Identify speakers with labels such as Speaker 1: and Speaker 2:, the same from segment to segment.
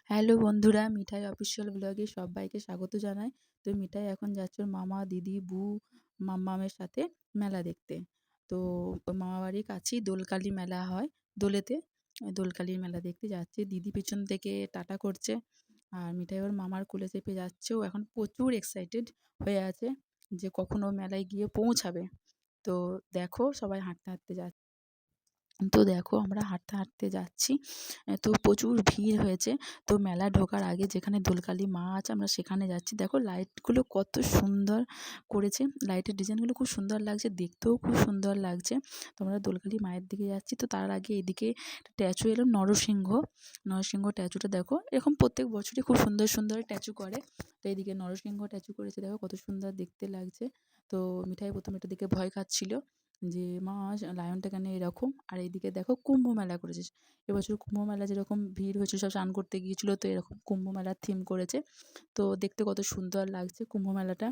Speaker 1: Hello বন্ধুরা, মিঠাই official ব্লগে সবাইকে স্বাগত জানাই। তো মিঠাই এখন যাচ্ছে ওর মামা, দিদি, মাম্মামের সাথে মেলা দেখতে। তো ওর মামাবাড়ির কাছেই দোলকালী মেলা হয়, দোলেতে। ওই দোলকালীর মেলা দেখতে যাচ্ছে। দিদি পেছন থেকে টাটা করছে। আর মিঠাই ওর মামার কোলে চেপে যাচ্ছে। ও এখন প্রচুর এক্সাইটেড হয়ে আছে যে কখন ও মেলায় গিয়ে পৌঁছাবে। তো দেখো সবাই হাঁটতে হাঁটতে যাচ্ছে। তো দেখো আমরা হাঁটতে হাঁটতে যাচ্ছি। তো প্রচুর ভিড় হয়েছে। তো মেলা ঢোকার আগে যেখানে দোলকালী মা আছে আমরা সেখানে যাচ্ছি। দেখো লাইটগুলো কত সুন্দর করেছে, লাইটের ডিজাইনগুলো খুব সুন্দর লাগছে, দেখতেও খুব সুন্দর লাগছে। তো আমরা দোলকালী মায়ের দিকে যাচ্ছি। তো তার আগে এদিকে স্ট্যাচু এলো নরসিংহ। নরসিংহ স্ট্যাচুটা দেখো, এরকম প্রত্যেক বছরই খুব সুন্দর সুন্দর স্ট্যাচু করে। তো এদিকে নরসিংহ স্ট্যাচু করেছে, দেখো কত সুন্দর দেখতে লাগছে। তো মিঠাই প্রথমে এটা দেখে ভয় খাচ্ছিল যে মা লায়নটা কেন এরকম। আর এইদিকে দেখো কুম্ভ মেলা করেছে। এবছর কুম্ভ মেলা যেরকম ভিড় হয়েছে, সব স্নান করতে গিয়েছিল, তো এরকম কুম্ভ মেলার থিম করেছে। তো দেখতে কত সুন্দর লাগছে কুম্ভ মেলাটা।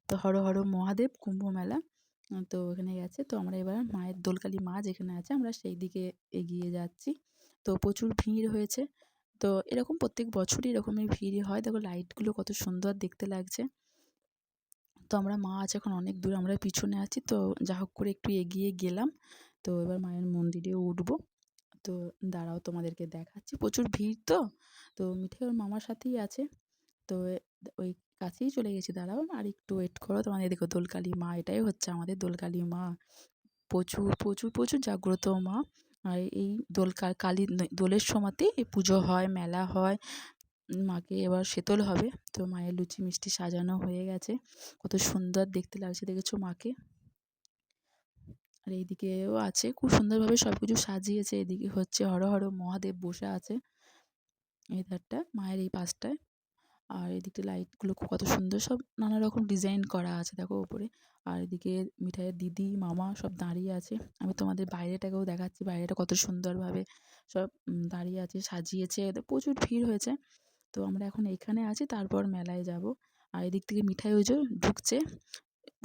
Speaker 1: তো হর হর মহাদেব কুম্ভ মেলা। তো ওখানে গেছে। তো আমরা এবার মায়ের দোলকালী মা যেখানে আছে আমরা সেই দিকে এগিয়ে যাচ্ছি। তো প্রচুর ভিড় হয়েছে। তো এরকম প্রত্যেক বছরই এরকমই ভিড় হয়। দেখো লাইটগুলো কত সুন্দর দেখতে লাগছে। তো আমরা মা আছে এখন অনেক দূরে, আমরা পিছনে আছি। তো যা হোক করে একটু এগিয়ে গেলাম। তো এবার মায়ের মন্দিরে উঠবো। তো দাঁড়াও তোমাদেরকে দেখাচ্ছি, প্রচুর ভিড় তো। তো মিঠাই ওর মামার সাথেই আছে। তো ওই কাছেই চলে গেছি, দাঁড়াও আর একটু ওয়েট করো। তোমাদের দেখো দোলকালী মা, এটাই হচ্ছে আমাদের দোলকালী মা। প্রচুর প্রচুর প্রচুর জাগ্রত মা। আর এই কালী দোলের সময়তেই এই পুজো হয়, মেলা হয়। মাকে এবার শীতল হবে। তো মায়ের লুচি মিষ্টি সাজানো হয়ে গেছে, কত সুন্দর দেখতে লাগছে দেখেছো মাকে। আর এইদিকেও আছে, খুব সুন্দরভাবে সব কিছু সাজিয়েছে। এদিকে হচ্ছে হর হর মহাদেব বসে আছে এই ধারটা, মায়ের এই পাশটায়। আর এদিকে লাইটগুলো কত সুন্দর, সব নানা রকম ডিজাইন করা আছে দেখো ওপরে। আর এদিকে মিঠাইয়ের দিদি, মামা সব দাঁড়িয়ে আছে। আমি তোমাদের বাইরেটাকেও দেখাচ্ছি, বাইরেটা কত সুন্দরভাবে সব দাঁড়িয়ে আছে, সাজিয়েছে। প্রচুর ভিড় হয়েছে। তো আমরা এখন এখানে আছি, তারপর মেলায় যাব। আর এদিক থেকে মিঠাই ওই যে ঢুকছে,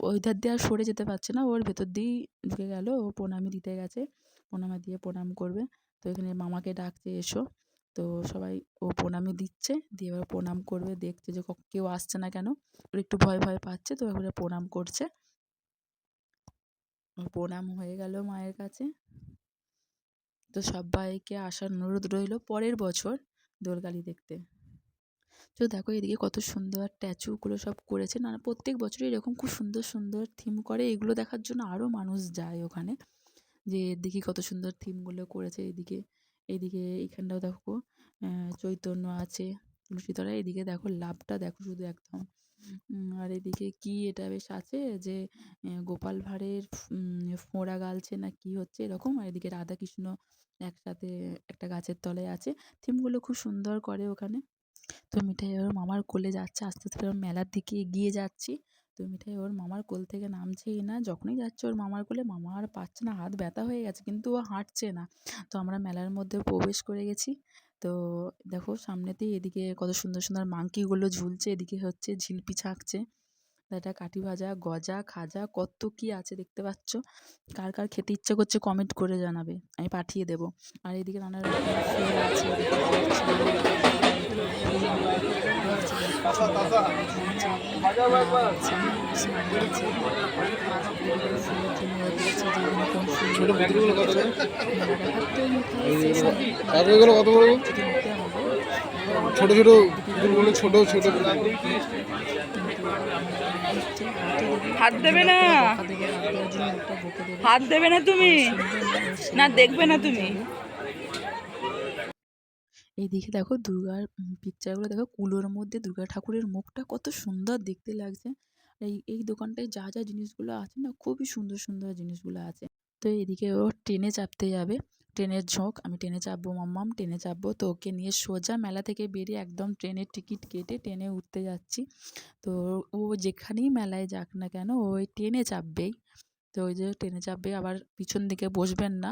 Speaker 1: ওই ধার দিয়ে আর সরে যেতে পারছে না, ওর ভেতর দিয়েই ঢুকে গেল। ও প্রণামী দিতে গেছে, প্রণামী দিয়ে প্রণাম করবে। তো এখানে মামাকে ডাকছে এসো। তো সবাই ও প্রণামী দিচ্ছে, দিয়ে এবার প্রণাম করবে। দেখছে যে কেউ আসছে না কেন, ওর একটু ভয় ভয় পাচ্ছে। তো এবারে প্রণাম করছে। ওর প্রণাম হয়ে গেল মায়ের কাছে। তো সবাইকে আসার অনুরোধ রইল পরের বছর দোলকালী দেখতে। তো দেখো এদিকে কত সুন্দর স্ট্যাচুগুলো সব করেছে, না প্রত্যেক বছরই এরকম খুব সুন্দর সুন্দর থিম করে। এগুলো দেখার জন্য আরও মানুষ যায় ওখানে, যে দেখি কত সুন্দর থিমগুলো করেছে। এদিকে এইদিকে এইখানটাও দেখো চৈতন্য আছে, তুলসীতলা। এদিকে দেখো লাভটা দেখো শুধু একদম। আর এদিকে কি এটা বেশ আছে যে গোপাল ভাঁড়ের ফোঁড়া গালছে না কি হচ্ছে এরকম। আর এদিকে রাধাকৃষ্ণ একসাথে একটা গাছের তলায় আছে। থিমগুলো খুব সুন্দর করে ওখানে। তো মিঠাই ওর মামার কোলে যাচ্ছে, আস্তে আস্তে ওর মেলার দিকে এগিয়ে যাচ্ছি। তো মিঠাই ওর মামার কোল থেকে নামছেই না, যখনই যাচ্ছে ওর মামার কোলে মামা আর পাচ্ছে না, হাত ব্যথা হয়ে গেছে কিন্তু ও হাঁটছে না। তো আমরা মেলার মধ্যে প্রবেশ করে গেছি। তো দেখো সামনেতেই এদিকে কত সুন্দর সুন্দর মাংকিগুলো ঝুলছে, এদিকে হচ্ছে ঝিলপি ছাঁকছে। এটা কাঠি ভাজা, গজা, খাজা, কত কি আছে দেখতে পাচ্ছ। কার কার খেতে ইচ্ছে করছে কমেন্ট করে জানাবে, আমি পাঠিয়ে দেবো। আর এদিকে নানা রকমের ফুল আছে দেখতে পাচ্ছি।
Speaker 2: ছোট ছোট ফুলগুলো, ছোট ছোট
Speaker 3: হাত দেবে না, হাত দেবে না তুমি, না দেখবে না তুমি।
Speaker 1: এইদিকে দেখো দুর্গার পিকচারগুলো দেখো, কুলোর মধ্যে দুর্গা ঠাকুরের মুখটা কত সুন্দর দেখতে লাগছে। এই দোকানটায় যা যা জিনিসগুলো আছে না, খুবই সুন্দর সুন্দর জিনিসগুলো আছে। তো এদিকে ও ট্রেনে চাপতে যাবে, ট্রেনের ঝোঁক। আমি ট্রেনে চাপবো, মাম্মাম ট্রেনে চাপবো। তো ওকে নিয়ে সোজা মেলা থেকে বেরিয়ে একদম ট্রেনের টিকিট কেটে ট্রেনে উঠতে যাচ্ছি। তো ও যেখানেই মেলায় যাক না কেন ওই ট্রেনে চাপবেই। তো ওই যে ট্রেনে চাপবে, আবার পিছন দিকে বসবেন না।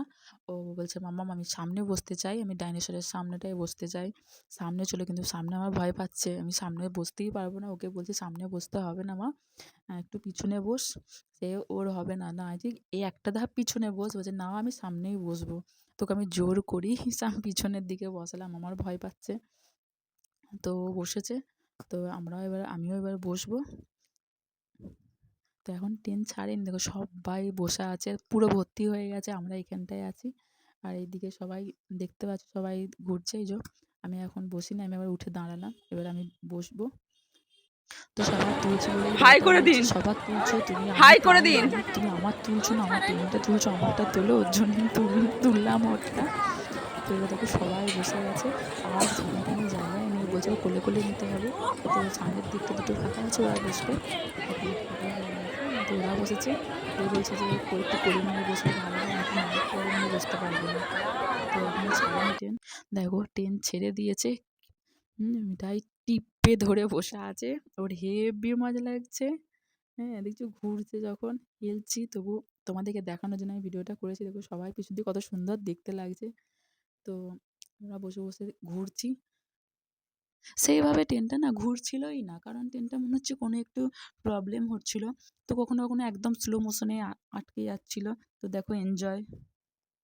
Speaker 1: ও বলছে মাম্মাম আমি সামনে বসতে চাই, আমি ডাইনোসরের সামনেটায় বসতে চাই। সামনে চলো, কিন্তু সামনে আমার ভয় পাচ্ছে, আমি সামনে বসতেই পারবো না। ওকে বলছি সামনে বসতে হবে না মা, একটু পিছনে বস। সে ওর হবে না, না যে এই একটা ধাপ পিছনে বস, বলছে না আমি সামনেই বসবো। তোকে আমি জোর করি আমি পিছনের দিকে বসালাম, আমার ভয় পাচ্ছে। তো ও বসেছে, তো আমিও এবার বসবো। তো এখন ট্রেন ছাড়েনি, দেখো সবাই বসে আছে, পুরো ভর্তি হয়ে গেছে, আমরা এখানটায় আছি। আর এইদিকে সবাই দেখতে পাচ্ছ, সবাই ঘুরছে। এই যে আমি এখন বসি না, আমি আবার উঠে দাঁড়ালাম, এবার আমি বসবো। তো সবার তুলছে বলেই
Speaker 3: হাই
Speaker 1: কথা
Speaker 3: করে
Speaker 1: বলছি,
Speaker 3: দিন,
Speaker 1: সবার তুলছো তুমি, আমি
Speaker 3: হাই করে
Speaker 1: তুলিনি,
Speaker 3: দিন।
Speaker 1: তুমি আমার তুলছো না, আমার ট্রেনটা তুলছো, আমারটা তোলো, ওর জন্য তুললাম ওরটা। তো এবার দেখো সবাই বসে গেছে, আর যেখানে তেখানে জায়গায় নেই, বলছে কোলে কোলে নিতে হবে। তো সামনের দিকটা দুটো ফাঁকা আছে, ওরা বসবে, এখন ফাঁকা হয়ে গেছে, তো ওরা বসেছে। দিয়ে বলছে যে একটু কোলে নিয়ে বসলে ভালো হয়, নাকি না কোলে নিয়ে বসতে পারবে না। তো এখন ছাড়েনি ট্রেন, দেখো ট্রেন ছেড়ে দিয়েছে। মিঠাই টিপে ধরে বসে আছে, ওর হেব্বি মজা লাগছে। হ্যাঁ, দেখছো ঘুরছে যখন, হেলছি, তবু তোমাদেরকে দেখানোর জন্য আমি ভিডিওটা করেছি। দেখো সবাই পিছন দিয়ে কত সুন্দর দেখতে লাগছে। তো আমরা বসে বসে ঘুরছি। সেইভাবে ট্রেনটা না ঘুরছিলই না, কারণ ট্রেনটা মনে হচ্ছে কোনো একটু প্রবলেম হচ্ছিল। তো কখনো কখনো একদম স্লো মোশনে আটকে যাচ্ছিল। তো দেখো এনজয়।